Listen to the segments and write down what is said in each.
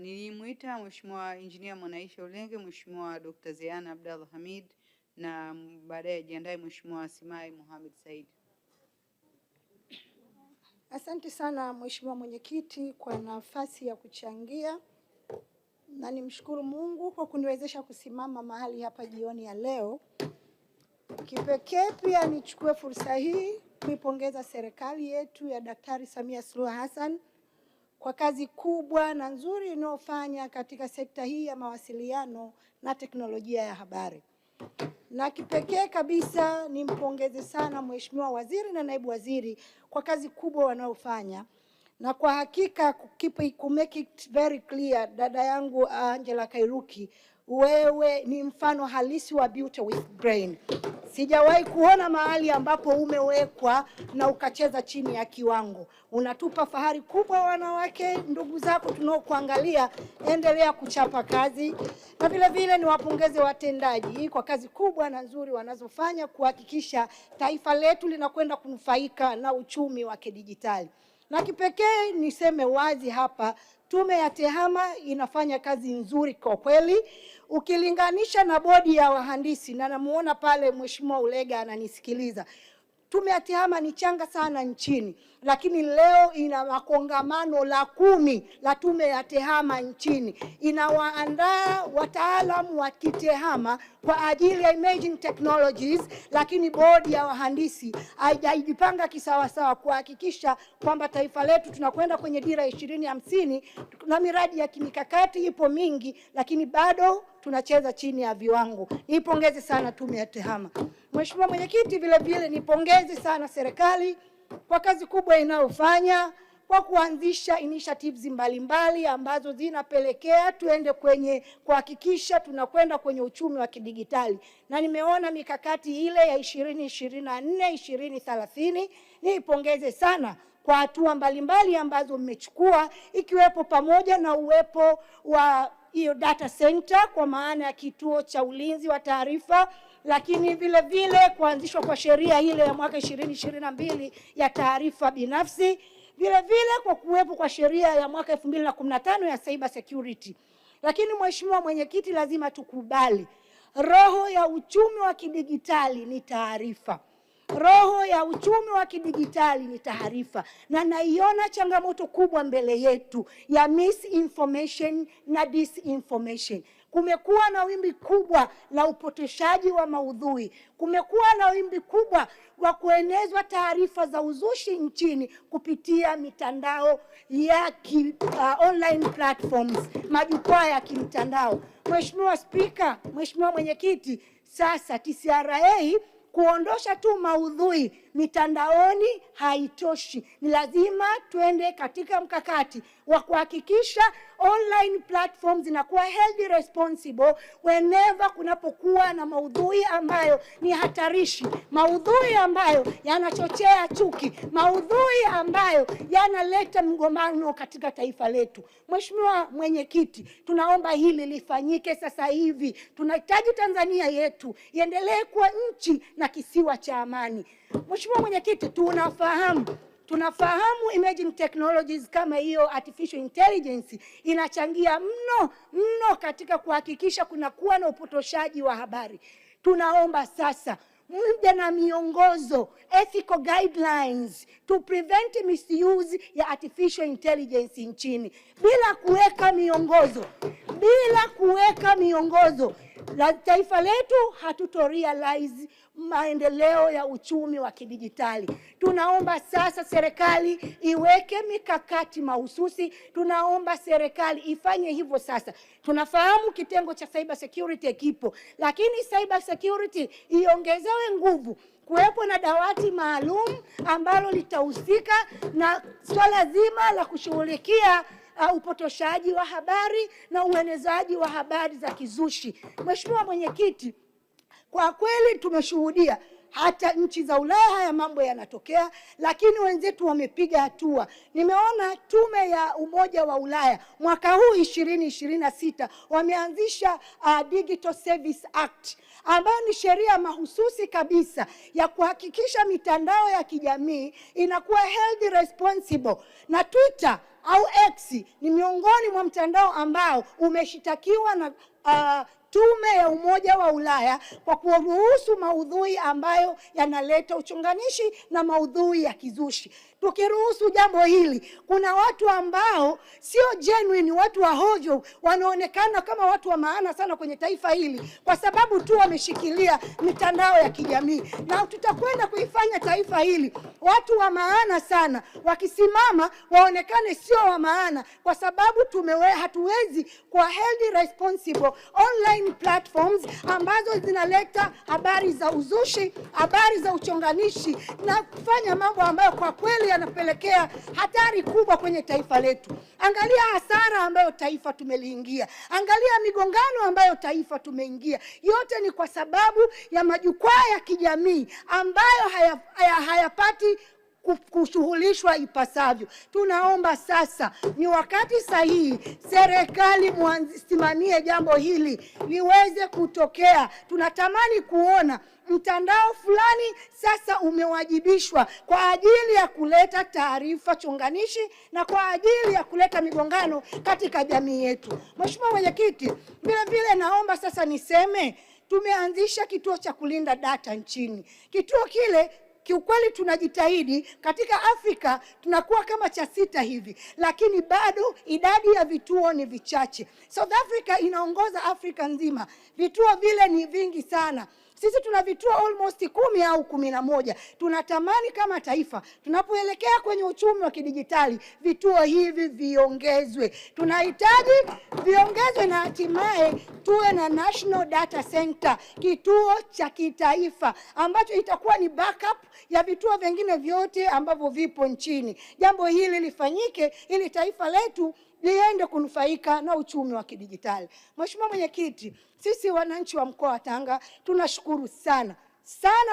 Nilimuita Mheshimiwa Engineer Mwanaisha Ulenge, Mheshimiwa Dr. Zeana Abdallah Hamid na baadaye jiandae Mheshimiwa Simai Mohamed Said. Asante sana Mheshimiwa Mwenyekiti kwa nafasi ya kuchangia, na nimshukuru Mungu kwa kuniwezesha kusimama mahali hapa jioni ya leo. Kipekee pia nichukue fursa hii kuipongeza serikali yetu ya Daktari Samia Suluhu Hassan kwa kazi kubwa na nzuri inayofanya katika sekta hii ya mawasiliano na teknolojia ya habari. Na kipekee kabisa nimpongeze sana Mheshimiwa Waziri na Naibu Waziri kwa kazi kubwa wanayofanya. Na kwa hakika make it very clear, dada yangu Angela Kairuki, wewe ni mfano halisi wa beauty with brain. Sijawahi kuona mahali ambapo umewekwa na ukacheza chini ya kiwango. Unatupa fahari kubwa wanawake ndugu zako tunaokuangalia, endelea kuchapa kazi. Na vile vile niwapongeze watendaji kwa kazi kubwa na nzuri wanazofanya kuhakikisha taifa letu linakwenda kunufaika na uchumi wa kidijitali. Na kipekee niseme wazi hapa, Tume ya TEHAMA inafanya kazi nzuri kwa kweli. Ukilinganisha na bodi ya wahandisi, na namuona pale Mheshimiwa Ulega ananisikiliza, Tume ya TEHAMA ni changa sana nchini, lakini leo ina makongamano la 10 la Tume ya TEHAMA nchini. Inawaandaa wataalamu wa kitehama kwa ajili ya emerging technologies, lakini bodi ya wahandisi haijajipanga kisawasawa kuhakikisha kwamba taifa letu tunakwenda kwenye dira 2050 na miradi ya kimikakati ipo mingi, lakini bado tunacheza chini ya viwango. Nipongeze sana Tume ya TEHAMA. Mheshimiwa Mwenyekiti, vile vile nipongeze sana serikali kwa kazi kubwa inayofanya kwa kuanzisha initiatives mbalimbali ambazo zinapelekea tuende kwenye kuhakikisha tunakwenda kwenye uchumi wa kidijitali. Na nimeona mikakati ile ya 2024 2030, nipongeze sana kwa hatua mbalimbali ambazo mmechukua, ikiwepo pamoja na uwepo wa hiyo data center kwa maana ya kituo cha ulinzi wa taarifa, lakini vile vile kuanzishwa kwa sheria ile ya mwaka 2022 ya taarifa binafsi, vile vile kwa kuwepo kwa sheria ya mwaka 2015 ya cyber security. Lakini Mheshimiwa Mwenyekiti, lazima tukubali roho ya uchumi wa kidijitali ni taarifa. Roho ya uchumi wa kidijitali ni taarifa, na naiona changamoto kubwa mbele yetu ya misinformation na disinformation. Kumekuwa na wimbi kubwa la upotoshaji wa maudhui. Kumekuwa na wimbi kubwa wa kuenezwa taarifa za uzushi nchini kupitia mitandao ya online platforms, majukwaa ya kimtandao. Mheshimiwa Spika, Mheshimiwa Mwenyekiti, sasa TCRA kuondosha tu maudhui mitandaoni haitoshi. Ni lazima tuende katika mkakati wa kuhakikisha online platforms zinakuwa held responsible whenever kunapokuwa na maudhui ambayo ni hatarishi, maudhui ambayo yanachochea chuki, maudhui ambayo yanaleta mgombano katika taifa letu. Mheshimiwa Mwenyekiti, tunaomba hili lifanyike sasa hivi. Tunahitaji Tanzania yetu iendelee kuwa nchi na kisiwa cha amani. Mheshimiwa Mwenyekiti, tunafahamu emerging technologies kama hiyo artificial intelligence inachangia mno katika kuhakikisha kunakuwa na upotoshaji wa habari. Tunaomba sasa mje na miongozo, ethical guidelines to prevent misuse ya artificial intelligence nchini. Bila kuweka miongozo la taifa letu hatutorealize maendeleo ya uchumi wa kidijitali. Tunaomba sasa serikali iweke mikakati mahususi. Tunaomba serikali ifanye hivyo sasa. Tunafahamu kitengo cha cyber security kipo, lakini cyber security iongezewe nguvu. Kuwepo na dawati maalum ambalo litahusika na swala zima la kushughulikia upotoshaji wa habari na uenezaji wa habari za kizushi. Mheshimiwa Mwenyekiti, kwa kweli tumeshuhudia hata nchi za Ulaya haya mambo yanatokea, lakini wenzetu wamepiga hatua. Nimeona Tume ya Umoja wa Ulaya mwaka huu 2026 wameanzisha Digital Service Act, ambayo ni sheria mahususi kabisa ya kuhakikisha mitandao ya kijamii inakuwa held responsible. Na Twitter au X ni miongoni mwa mtandao ambao umeshitakiwa na Tume ya Umoja wa Ulaya kwa kuruhusu maudhui ambayo yanaleta uchonganishi na maudhui ya kizushi. Tukiruhusu jambo hili, kuna watu ambao sio genuine, watu wa hojo, wanaonekana kama watu wa maana sana kwenye taifa hili kwa sababu tu wameshikilia mitandao ya kijamii. Na tutakwenda kuifanya taifa hili watu wa maana sana wakisimama waonekane sio wa maana, kwa sababu hatuwezi kwa held responsible online platforms ambazo zinaleta habari za uzushi, habari za uchonganishi na kufanya mambo ambayo kwa kweli yanapelekea hatari kubwa kwenye taifa letu. Angalia hasara ambayo taifa tumeliingia. Angalia migongano ambayo taifa tumeingia. Yote ni kwa sababu ya majukwaa ya kijamii ambayo hayapati kushughulishwa ipasavyo. Tunaomba sasa ni wakati sahihi serikali muanzisimamie jambo hili liweze kutokea. Tunatamani kuona mtandao fulani sasa umewajibishwa kwa ajili ya kuleta taarifa chonganishi na kwa ajili ya kuleta migongano katika jamii yetu. Mheshimiwa Mwenyekiti, vile vile naomba sasa niseme tumeanzisha kituo cha kulinda data nchini. Kituo kile kiukweli tunajitahidi, katika Afrika tunakuwa kama cha 6 hivi, lakini bado idadi ya vituo ni vichache. South Africa inaongoza Afrika nzima, vituo vile ni vingi sana. Sisi tuna vituo almost 10 au 11. Tunatamani kama taifa tunapoelekea kwenye uchumi wa kidijitali vituo hivi viongezwe. Tunahitaji viongezwe na hatimaye tuwe na National Data Center, kituo cha kitaifa ambacho itakuwa ni backup ya vituo vingine vyote ambavyo vipo nchini. Jambo hili lifanyike ili taifa letu liende kunufaika na uchumi wa kidijitali. Mheshimiwa Mwenyekiti, sisi wananchi wa mkoa wa Tanga tunashukuru sana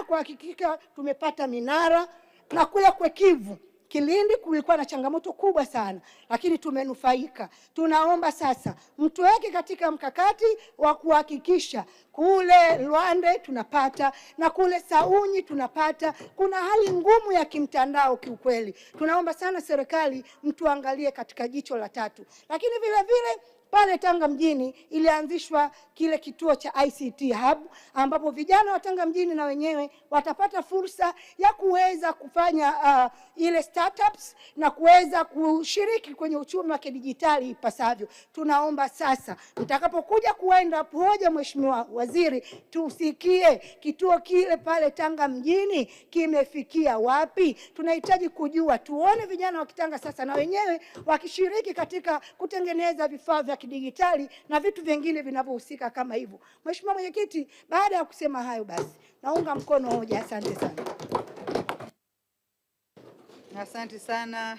kwa hakika tumepata minara, na kule kwa Kivu Kilindi kulikuwa na changamoto kubwa sana, lakini tumenufaika. Tunaomba sasa mtuweke katika mkakati wa kuhakikisha kule Luande tunapata na kule Saunyi tunapata. Kuna hali ngumu ya kimtandao kiukweli. Tunaomba sana serikali mtuangalie katika jicho la tatu. Lakini vile vile pale Tanga mjini ilianzishwa kile kituo cha ICT Hub ambapo vijana wa Tanga mjini na wenyewe watapata fursa ya kuweza kufanya ile startups na kuweza kushiriki kwenye uchumi wa kidijitali ipasavyo. Tunaomba sasa mtakapokuja kuenda hoja, Mheshimiwa Waziri, tusikie kituo kile pale Tanga mjini kimefikia wapi. Tunahitaji kujua, tuone vijana wa Kitanga sasa na wenyewe wakishiriki katika kutengeneza vifaa vya kidijitali na vitu vingine vinavyohusika kama hivyo. Mheshimiwa Mwenyekiti, baada ya kusema hayo basi naunga mkono hoja. Asante sana. Asante sana.